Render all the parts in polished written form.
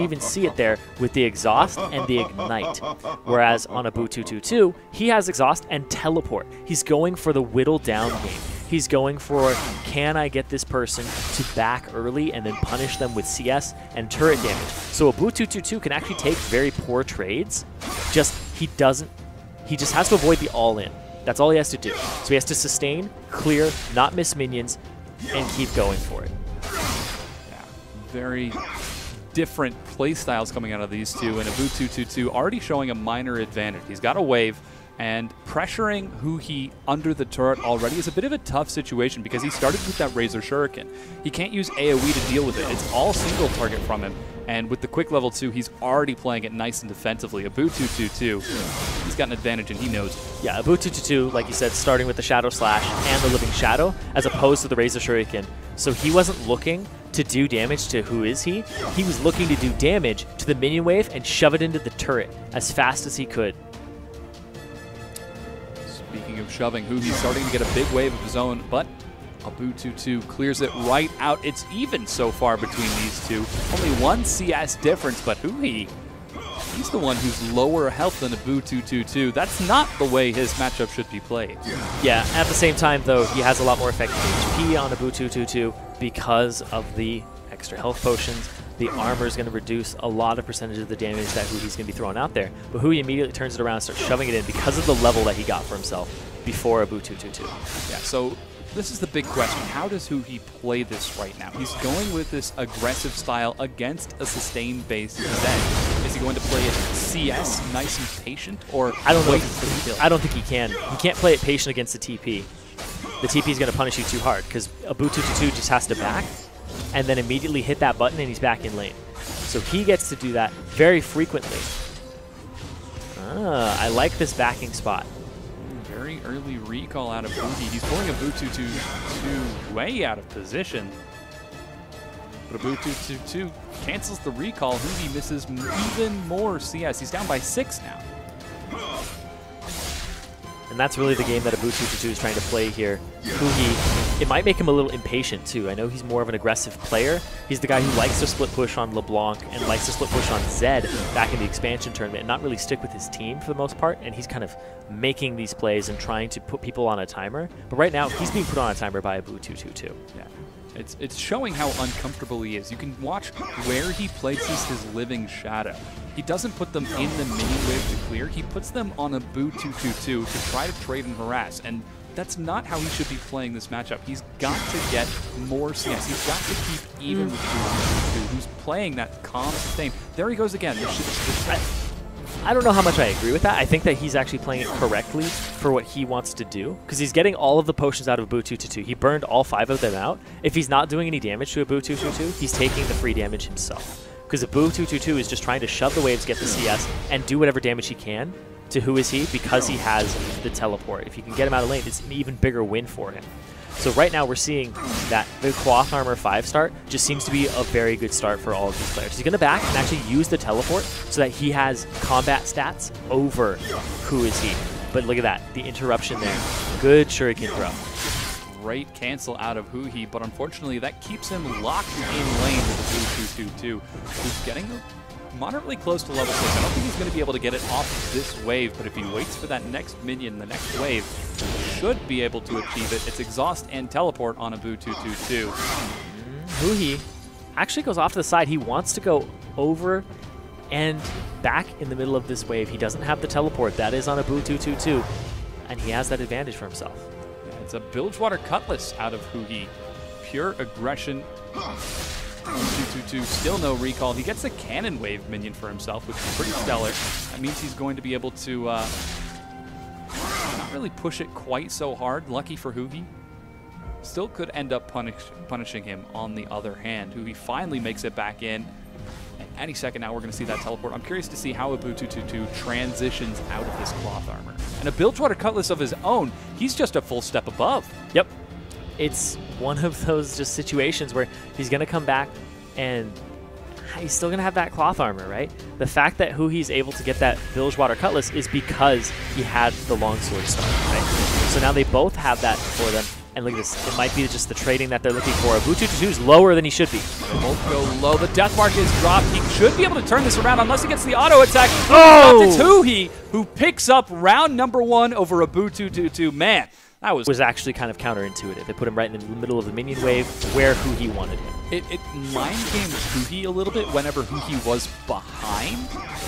even see it there with the exhaust and the ignite. Whereas on Abou222, he has exhaust and teleport. He's going for the whittle down game. He's going for, can I get this person to back early and then punish them with CS and turret damage? So Abou222 can actually take very poor trades. He just has to avoid the all-in. That's all he has to do. So he has to sustain, clear, not miss minions, and keep going for it. Yeah, very different play styles coming out of these two, and Abou222 already showing a minor advantage. He's got a wave, and pressuring Huhi under the turret already is a bit of a tough situation because he started with that Razor Shuriken. He can't use AoE to deal with it. It's all single target from him, and with the quick level 2, he's already playing it nice and defensively. Abou222, he's got an advantage, and he knows. Yeah, Abou222, like you said, starting with the Shadow Slash and the Living Shadow, as opposed to the Razor Shuriken. So he wasn't looking to do damage to Who Is He? He was looking to do damage to the minion wave and shove it into the turret as fast as he could. Speaking of shoving, Huhi's starting to get a big wave of his own, but Abou222 clears it right out. It's even so far between these two. Only 1 CS difference, but Huhi, he's the one who's lower health than Abou222. That's not the way his matchup should be played. Yeah, at the same time, though, he has a lot more effective HP on Abou222 because of the extra health potions. The armor is going to reduce a lot of percentage of the damage that Huhi's going to be throwing out there. But Huhi immediately turns it around and starts shoving it in because of the level that he got for himself before Abou222. Yeah, so this is the big question. How does Huhi play this right now? He's going with this aggressive style against a sustained-based Zed. Is he going to play it CS, nice and patient, or I don't know. wait I don't think he can. He can't play it patient against the TP. The TP is going to punish you too hard because Abou222 just has to back and then immediately hit that button and he's back in lane. So he gets to do that very frequently. I like this backing spot. Very early recall out of Huhi. He's pulling Abou222 way out of position. But Abou222 cancels the recall. Huhi misses even more CS. He's down by 6 now. And that's really the game that Abou222 is trying to play here. Huhi, it might make him a little impatient too. I know he's more of an aggressive player. He's the guy who likes to split push on LeBlanc and likes to split push on Zed back in the expansion tournament and not really stick with his team for the most part. And he's kind of making these plays and trying to put people on a timer. But right now, he's being put on a timer by Abou222. Yeah. It's showing how uncomfortable he is. You can watch where he places his Living Shadow. He doesn't put them in the mini wave to clear. He puts them on Abou222 to try to trade and harass. And that's not how he should be playing this matchup. He's got to get more CS. He's got to keep even with Abou222, who's playing that calm sustain. There he goes again. I don't know how much I agree with that. I think that he's actually playing it correctly for what he wants to do because he's getting all of the potions out of Abou222. He burned all 5 of them out. If he's not doing any damage to Abou222, he's taking the free damage himself. Because Abou222 is just trying to shove the waves, get the CS, and do whatever damage he can to Who Is He because he has the teleport. If you can get him out of lane, it's an even bigger win for him. So right now we're seeing that the Cloth Armor 5 start just seems to be a very good start for all of these players. He's going to back and actually use the teleport so that he has combat stats over Who Is He. But look at that, the interruption there. Good Shuriken throw. Great cancel out of Huhi, but unfortunately that keeps him locked in lane with Abou222, who's getting moderately close to level 6. I don't think he's going to be able to get it off this wave, but if he waits for that next minion, the next wave, he should be able to achieve it. It's exhaust and teleport on Abou222. Huhi actually goes off to the side. He wants to go over and back in the middle of this wave. He doesn't have the teleport. That is on Abou222, and he has that advantage for himself. It's a Bilgewater Cutlass out of Huhi. Pure aggression. 222, still no recall. He gets a Cannon Wave minion for himself, which is pretty stellar. That means he's going to be able to not really push it quite so hard. Lucky for Huhi. Still could end up punishing him on the other hand. Huhi finally makes it back in. And any second now we're going to see that teleport. I'm curious to see how Abou222 transitions out of this Cloth Armor. And a Bilgewater Cutlass of his own, he's just a full step above. Yep. It's one of those just situations where he's going to come back and he's still going to have that Cloth Armor, right? The fact that Huhi's able to get that Bilgewater Cutlass is because he had the Longsword start, right? So now they both have that for them. And look at this. It might be just the trading that they're looking for. Abou222 is lower than he should be. They both go low. The death mark is dropped. He should be able to turn this around unless he gets the auto attack. Oh! It's Huhi who picks up round number 1 over Abou222. Man, that was actually kind of counterintuitive. It put him right in the middle of the minion wave where Huhi wanted him. It mind gamed Huhi a little bit whenever Huhi was behind,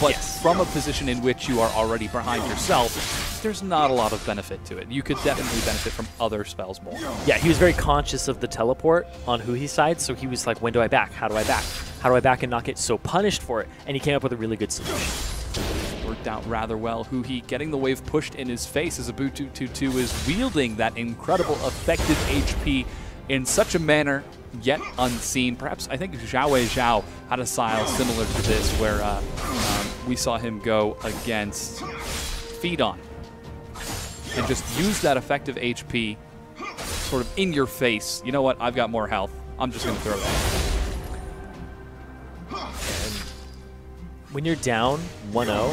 but from a position in which you are already behind yourself, there's not a lot of benefit to it. You could definitely benefit from other spells more. Yeah, he was very conscious of the teleport on Huhi's side, so he was like, when do I back? How do I back? How do I back and not get so punished for it? And he came up with a really good solution. Worked out rather well. Huhi getting the wave pushed in his face as Abou222 is wielding that incredible effective HP in such a manner yet unseen. Perhaps I think XiaoWeiXiao had a style similar to this where we saw him go against FeedOn and just use that effective HP sort of in your face. You know what? I've got more health. I'm just going to throw that. And when you're down 1-0,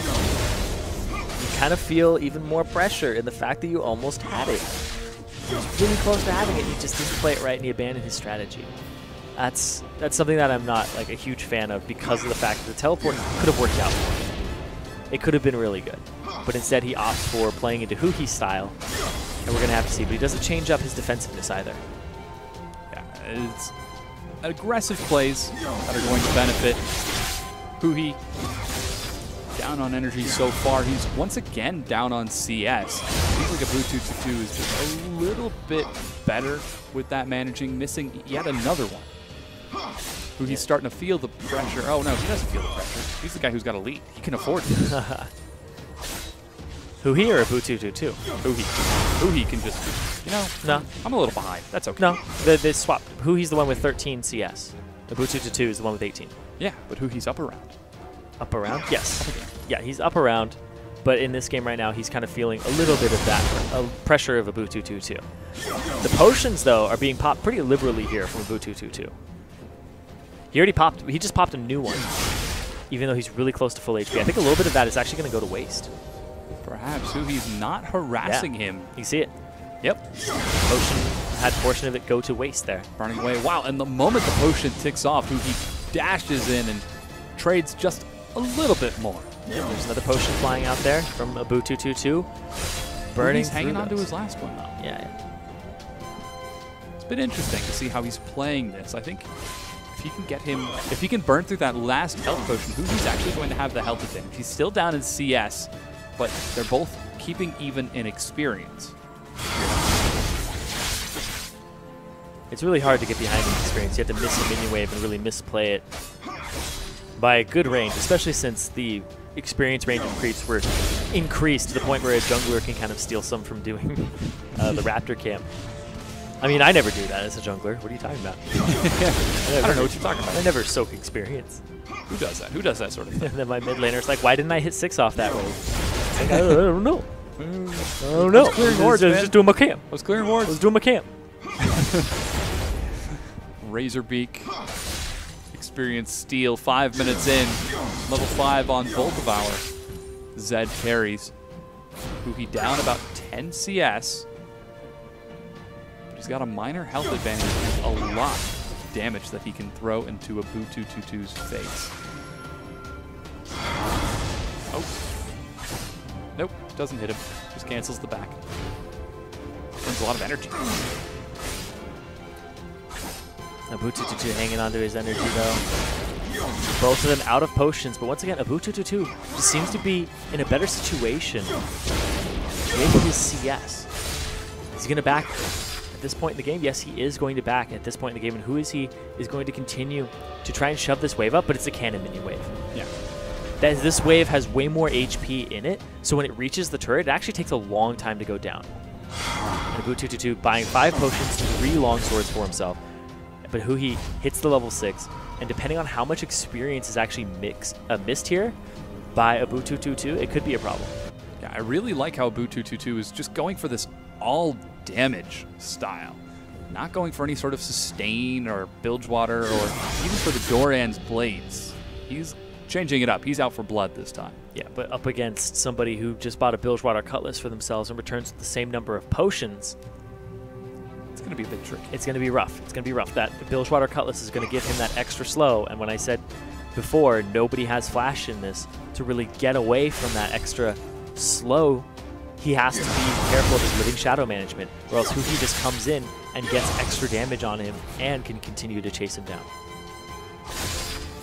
you kind of feel even more pressure in the fact that you almost had it. He was really close to having it, he just didn't play it right and he abandoned his strategy. That's something that I'm not like a huge fan of because of the fact that the teleport could have worked out for him. It could have been really good. But instead he opts for playing into Huhi's style, and we're going to have to see. But he doesn't change up his defensiveness either. Yeah, it's aggressive plays that are going to benefit Huhi. Down on energy so far. He's once again down on CS. Seems like Abou222 is just a little bit better with that managing, missing yet another one. Huhi's starting to feel the pressure. Oh no, he doesn't feel the pressure. He's the guy who's got a lead. He can afford it. Huhi or Abou222? Huhi. Huhi can just, you know, no. I'm a little behind. That's okay. No, they swapped. Huhi's the one with 13 CS. Abou222 is the one with 18. Yeah, but Huhi's up around. Up around? Yes. Yeah, he's up around, but in this game right now, he's kind of feeling a little bit of that pressure of Abou222. The potions, though, are being popped pretty liberally here from Abou222. He just popped a new one, even though he's really close to full HP. I think a little bit of that is actually going to go to waste. Perhaps Huhi's not harassing him. You see it? Yep. Potion had a portion of it go to waste there. Burning away. Wow, and the moment the potion ticks off, Huhi dashes in and trades just a little bit more. Yeah, there's another potion flying out there from Abou222. Burning. He's hanging on to his last one. Yeah. It's been interesting to see how he's playing this. I think if he can get him, if he can burn through that last health potion, Huhi's actually going to have the health advantage. He's still down in CS, but they're both keeping even in experience. It's really hard to get behind in experience. You have to miss a minion wave and really misplay it by a good range, especially since the experience range of creeps were increased to the point where a jungler can kind of steal some from doing the Raptor camp. I mean, I never do that as a jungler. What are you talking about? I don't know what you're talking about. I never soak experience. Who does that? Who does that sort of thing? And then my mid laner's like, why didn't I hit 6 off that wave? Like, I don't know. I don't know. I was clearing wards, man. Just doing my camp. I was clearing wards. I was doing my camp. Razorbeak. Experience steal 5 minutes in. Level 5 on both of our Zed carries. Huhi down about 10 CS. But he's got a minor health advantage and a lot of damage that he can throw into Abou222's face. Oh. Nope, doesn't hit him. Just cancels the back. Burns a lot of energy. Abou222 hanging onto his energy, though. Both of them out of potions, but once again, Abou222 just seems to be in a better situation with his CS. Is he going to back at this point in the game? Yes, he is going to back at this point in the game, and who is he is going to continue to try and shove this wave up, but it's a cannon minion wave. Yeah. This wave has way more HP in it, so when it reaches the turret, it actually takes a long time to go down. And Abou222 buying 5 potions, 3 longswords for himself. But Huhi hits the level 6, and depending on how much experience is actually missed here by Abou222, it could be a problem. Yeah, I really like how Abou222 is just going for this all damage style. Not going for any sort of sustain or Bilgewater or even for the Doran's blades. He's changing it up. He's out for blood this time. Yeah, but up against somebody who just bought a Bilgewater Cutlass for themselves and returns with the same number of potions. It's going to be a bit tricky. It's going to be rough. It's going to be rough. That Bilgewater Cutlass is going to give him that extra slow. And when I said before, nobody has flash in this to really get away from that extra slow, he has to be careful of his living shadow management, or else Huhi just comes in and gets extra damage on him and can continue to chase him down.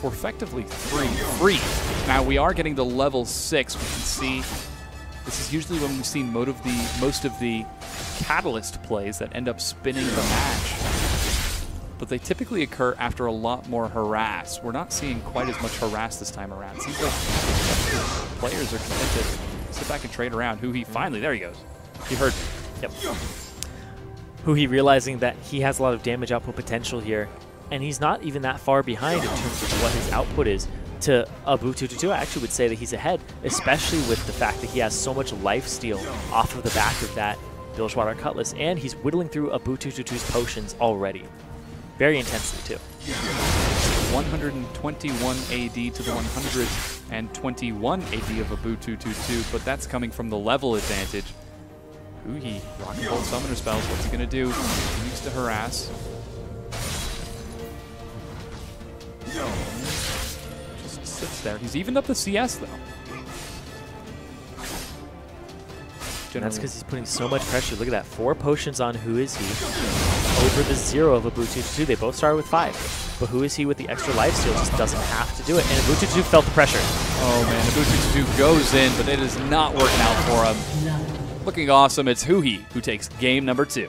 We're effectively free. Now we are getting the level 6. We can see this is usually when we've seen most of the catalyst plays that end up spinning the match. But they typically occur after a lot more harass. We're not seeing quite as much harass this time around. It seems like players are content to sit back and trade around. Huhi finally, there he goes. He heard me. Yep. Huhi realizing that he has a lot of damage output potential here, and he's not even that far behind in terms of what his output is to Abou222. I actually would say that he's ahead, especially with the fact that he has so much lifesteal off of the back of that Bilgewater Cutlass, and he's whittling through Abou222's potions already. Very intensely, too. 121 AD to the 121 AD of Abou222, but that's coming from the level advantage. Huhi, Rock and Bolt Summoner spells. What's he going to do? He needs to harass. Just sits there. He's evened up the CS, though. And that's because he's putting so much pressure. Look at that. 4 potions on Who Is He over the 0 of Abou222. They both started with 5. But Who Is He with the extra lifesteal just doesn't have to do it. And Abou222 felt the pressure. Oh, man. Abou222 goes in, but it is not working out for him. Looking awesome. It's Huhi who takes game number 2.